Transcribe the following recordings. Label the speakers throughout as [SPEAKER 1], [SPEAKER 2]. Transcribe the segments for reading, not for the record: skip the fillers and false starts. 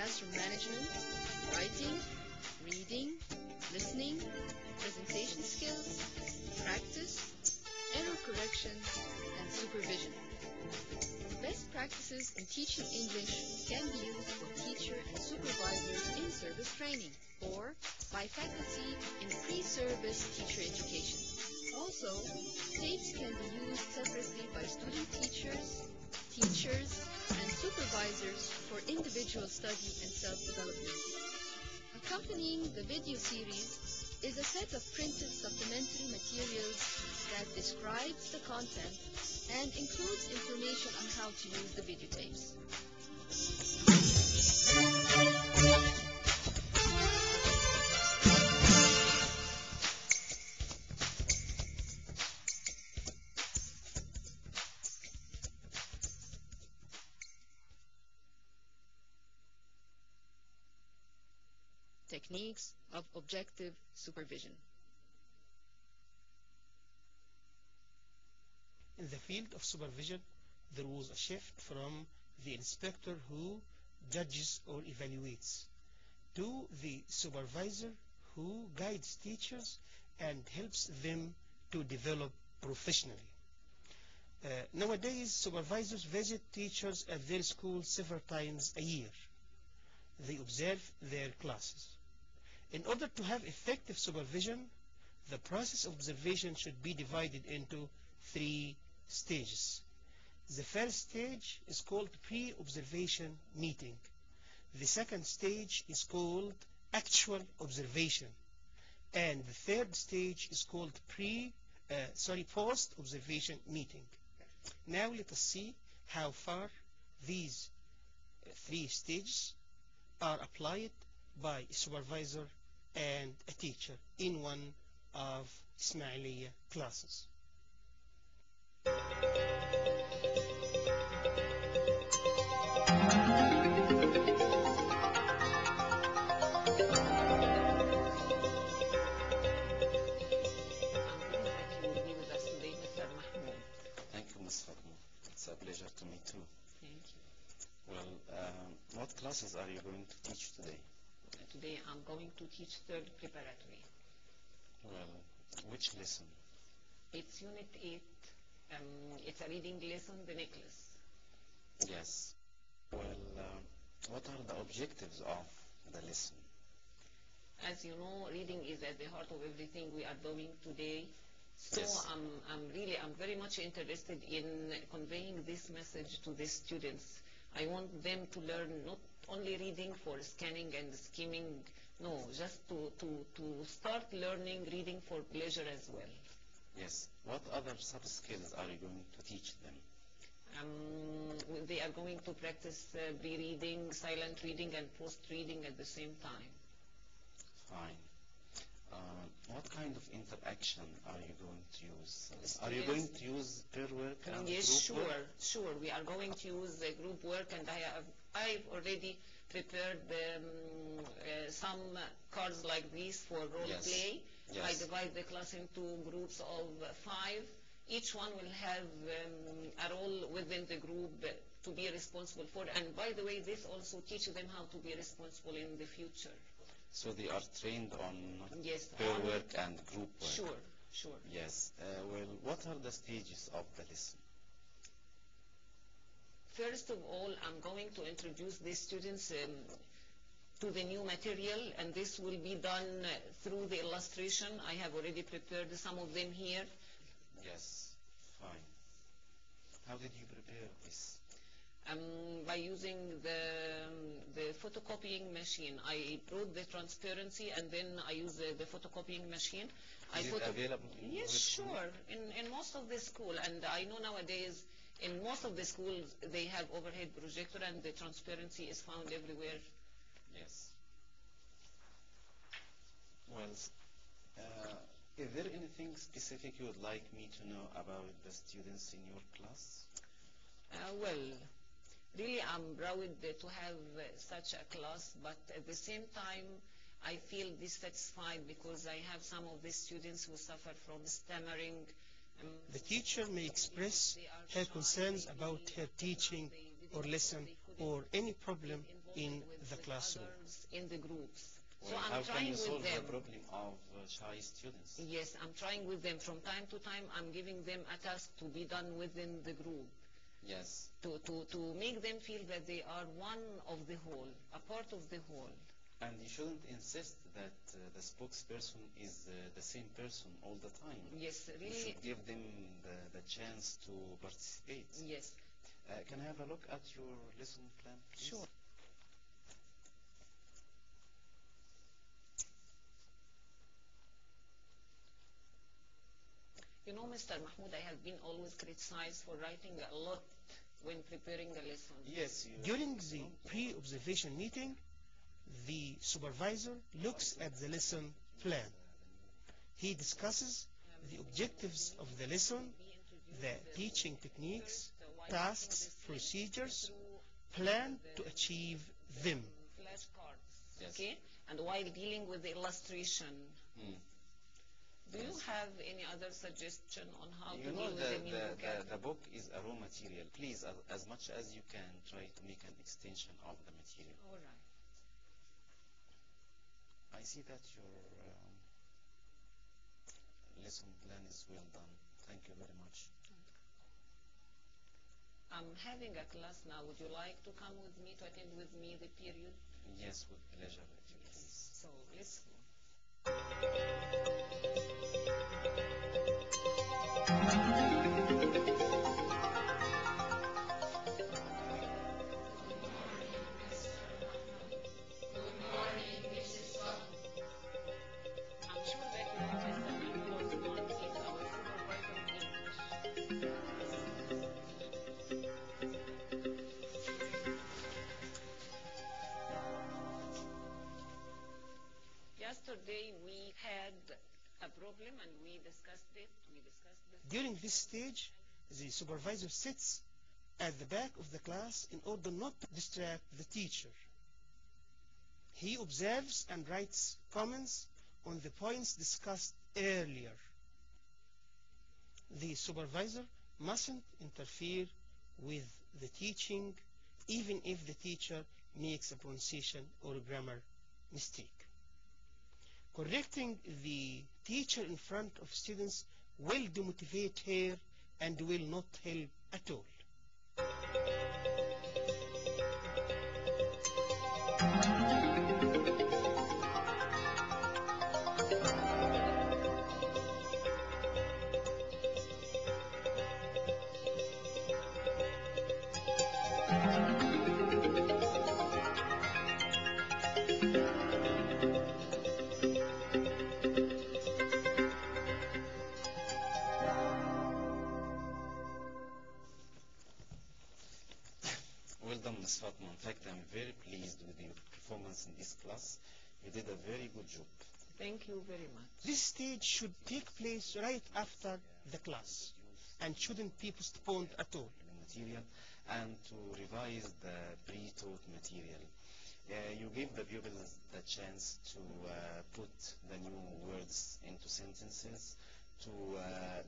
[SPEAKER 1] classroom management, writing, reading, listening, presentation skills, practice, error correction, and supervision. Best practices in teaching English can be used for teacher and supervisors in service training or by faculty in pre-service teacher education. Also, tapes can be used separately by student teachers, and supervisors for individual study and self-development. Accompanying the video series is a set of printed supplementary materials that describes the content and includes information on how to use the videotapes. Techniques of objective supervision.
[SPEAKER 2] In the field of supervision, there was a shift from the inspector who judges or evaluates to the supervisor who guides teachers and helps them to develop professionally. Nowadays, supervisors visit teachers at their school several times a year. They observe their classes. In order to have effective supervision, the process of observation should be divided into 3 stages. The first stage is called pre-observation meeting. The second stage is called actual observation. And the third stage is called post-observation meeting. Now let us see how far these 3 stages are applied by a supervisor and a teacher in one of Ismailiyya classes.
[SPEAKER 3] Thank you, Ms. Fatma. It's a pleasure to meet you.
[SPEAKER 4] Thank you.
[SPEAKER 3] Well, what classes are you going to teach today?
[SPEAKER 4] Today I'm going to teach 3rd preparatory.
[SPEAKER 3] Well, which lesson?
[SPEAKER 4] It's Unit 8. It's a reading lesson, The Necklace.
[SPEAKER 3] Yes. Well, what are the objectives of the lesson?
[SPEAKER 4] As you know, reading is at the heart of everything we are doing today. So
[SPEAKER 3] Yes.
[SPEAKER 4] I'm very much interested in conveying this message to the students. I want them to learn not only reading for scanning and skimming, no, just to start learning reading for pleasure as well.
[SPEAKER 3] Yes. What other sub-skills are you going to teach them?
[SPEAKER 4] They are going to practice pre-reading, silent reading, and post-reading at the same time.
[SPEAKER 3] Fine. What kind of interaction are you going to use? Are you going to use pair work and
[SPEAKER 4] Yes,
[SPEAKER 3] group work?
[SPEAKER 4] sure. We are going to use group work, and I've already prepared some cards like this for role
[SPEAKER 3] Yes.
[SPEAKER 4] play.
[SPEAKER 3] Yes.
[SPEAKER 4] I divide the class into groups of 5. Each one will have a role within the group to be responsible for. And by the way, this also teaches them how to be responsible in the future.
[SPEAKER 3] So they are trained on
[SPEAKER 4] Yes,
[SPEAKER 3] pair
[SPEAKER 4] on-
[SPEAKER 3] work and group work.
[SPEAKER 4] Sure.
[SPEAKER 3] Yes. Well, what are the stages of the lesson?
[SPEAKER 4] First of all, I'm going to introduce the students to the new material, and this will be done through the illustration. I have already prepared some of them here.
[SPEAKER 3] Yes. Fine. How did you prepare this?
[SPEAKER 4] By using the photocopying machine. I brought the transparency, and then I use the photocopying machine.
[SPEAKER 3] Is it available in your
[SPEAKER 4] Yes,
[SPEAKER 3] school?
[SPEAKER 4] sure. In most of the school, and I know nowadays in most of the schools they have overhead projector, and the transparency is found everywhere.
[SPEAKER 3] Yes. Well, is there anything specific you would like me to know about the students in your class?
[SPEAKER 4] Well, really I'm proud to have such a class, but at the same time I feel dissatisfied because I have some of the students who suffer from stammering.
[SPEAKER 2] The teacher may express her concerns about her teaching or lesson or any problem in
[SPEAKER 4] with
[SPEAKER 2] the classroom.
[SPEAKER 4] others in the groups. So
[SPEAKER 3] Well,
[SPEAKER 4] I'm
[SPEAKER 3] how can
[SPEAKER 4] trying
[SPEAKER 3] you
[SPEAKER 4] with
[SPEAKER 3] solve the
[SPEAKER 4] them.
[SPEAKER 3] problem of shy students?
[SPEAKER 4] Yes, I'm trying with them. From time to time, I'm giving them a task to be done within the group.
[SPEAKER 3] Yes.
[SPEAKER 4] To make them feel that they are one of the whole, a part of the whole.
[SPEAKER 3] And you shouldn't insist that the spokesperson is the same person all the time.
[SPEAKER 4] Yes,
[SPEAKER 3] You
[SPEAKER 4] really.
[SPEAKER 3] should give them the chance to participate.
[SPEAKER 4] Yes.
[SPEAKER 3] Can I have a look at your lesson plan, please?
[SPEAKER 4] Sure. You know, Mr. Mahmoud, I have been always criticized for writing a lot when preparing a lesson.
[SPEAKER 3] Yes.
[SPEAKER 2] During the pre-observation meeting, the supervisor looks at the lesson plan. He discusses the objectives of the lesson, the teaching techniques, tasks, procedures, plan to achieve them.
[SPEAKER 4] Flashcards.
[SPEAKER 3] Yes.
[SPEAKER 4] Okay? And while dealing with the illustration, do you have any other suggestion on how to
[SPEAKER 3] You know,
[SPEAKER 4] deal with the new vocabulary?
[SPEAKER 3] the book is a raw material. Please, as much as you can, try to make an extension of the material.
[SPEAKER 4] All right.
[SPEAKER 3] I see that your lesson plan is well done. Thank you very much.
[SPEAKER 4] I'm having a class now. Would you like to come with me, to attend with me the period?
[SPEAKER 3] Yes, with pleasure, if you please.
[SPEAKER 4] So let's go. I'm sure that you know Mr. Mahmoud Osman. He's our supervisor in English. Yesterday we had a problem and we discussed it.
[SPEAKER 2] During this stage, the supervisor sits at the back of the class in order not to distract the teacher. He observes and writes comments on the points discussed earlier. The supervisor mustn't interfere with the teaching, even if the teacher makes a pronunciation or a grammar mistake. Correcting the teacher in front of students will demotivate her and will not help at all.
[SPEAKER 3] Well done, Ms. Fatma. In fact, I'm very pleased with your performance in this class. You did a very good job.
[SPEAKER 4] Thank you very much.
[SPEAKER 2] This stage should take place right after the class and shouldn't be postponed at all.
[SPEAKER 3] Material and to revise the pre-taught material. You give the pupils the chance to put the new words into sentences, to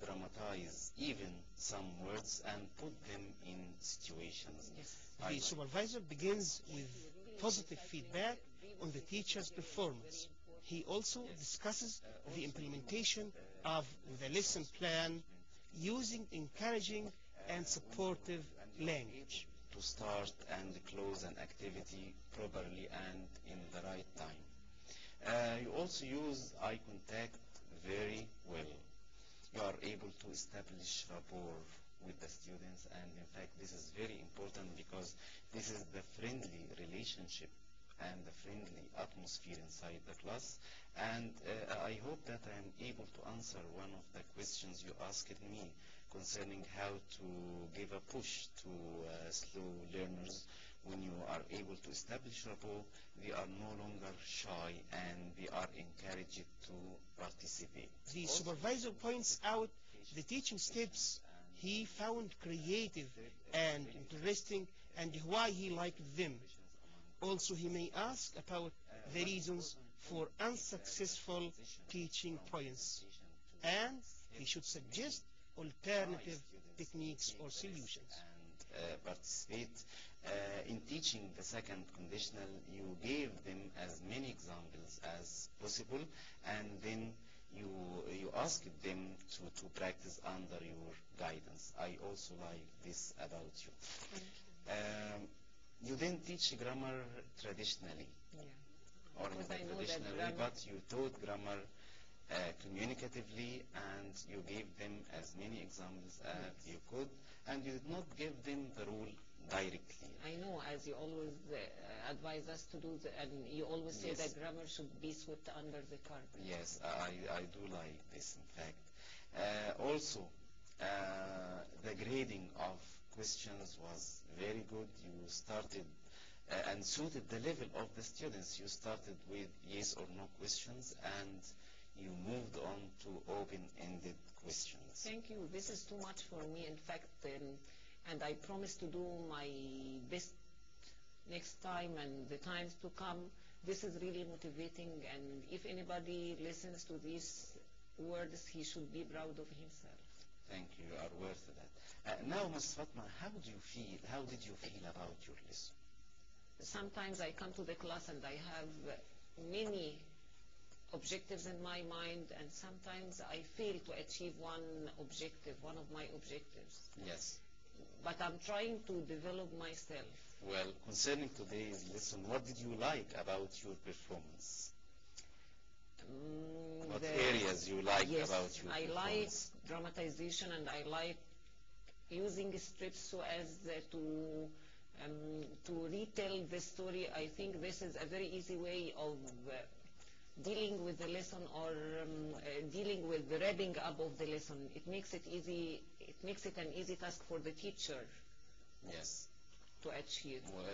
[SPEAKER 3] dramatize even some words and put them in situations.
[SPEAKER 4] Yes.
[SPEAKER 2] The supervisor begins with positive feedback on the teacher's performance. He also discusses the implementation of the lesson plan using encouraging and supportive language.
[SPEAKER 3] To start and close an activity properly and in the right time. You also use eye contact very well. You are able to establish rapport with the students, and in fact this is very important because this is the friendly relationship and the friendly atmosphere inside the class. And I hope that I am able to answer one of the questions you asked me concerning how to give a push to slow learners. When you are able to establish rapport, they are no longer shy and they are encouraged to participate.
[SPEAKER 2] The supervisor points out the teaching steps he found creative and interesting and why he liked them. Also, he may ask about the reasons for unsuccessful teaching points, and he should suggest alternative techniques or solutions.
[SPEAKER 3] participate. In teaching the second conditional, you gave them as many examples as possible, and then you asked them to practice under your guidance. I also like this about you.
[SPEAKER 4] Thank you.
[SPEAKER 3] You didn't teach grammar traditionally,
[SPEAKER 4] Yeah.
[SPEAKER 3] or
[SPEAKER 4] Because
[SPEAKER 3] not
[SPEAKER 4] I know that
[SPEAKER 3] traditionally,
[SPEAKER 4] grammar-
[SPEAKER 3] but you taught grammar communicatively, and you gave them as many examples as you could, and you did not give them the rule directly.
[SPEAKER 4] I know, as you always advise us to do, and you always say
[SPEAKER 3] Yes.
[SPEAKER 4] that grammar should be swept under the carpet.
[SPEAKER 3] Yes, I do like this, in fact. Also, the grading of questions was very good. You started and suited the level of the students. You started with yes or no questions, and you moved on to open-ended questions.
[SPEAKER 4] Thank you. This is too much for me, in fact, and I promise to do my best next time and the times to come. This is really motivating, and if anybody listens to these words, he should be proud of himself.
[SPEAKER 3] Thank you. You are worth that. Now, Ms. Fatma, how do you feel? How did you feel about your lesson?
[SPEAKER 4] Sometimes I come to the class and I have many objectives in my mind, and sometimes I fail to achieve one of my objectives.
[SPEAKER 3] Yes.
[SPEAKER 4] But I'm trying to develop myself.
[SPEAKER 3] Well, concerning today's lesson, what did you like about your performance? What areas you like
[SPEAKER 4] Yes,
[SPEAKER 3] about your
[SPEAKER 4] I like
[SPEAKER 3] performance?
[SPEAKER 4] dramatization, and I like using strips so as to retell the story. I think this is a very easy way of dealing with the lesson, or dealing with the wrapping up of the lesson. It makes it easy. It makes it an easy task for the teacher
[SPEAKER 3] Yes.
[SPEAKER 4] to achieve.
[SPEAKER 3] Well,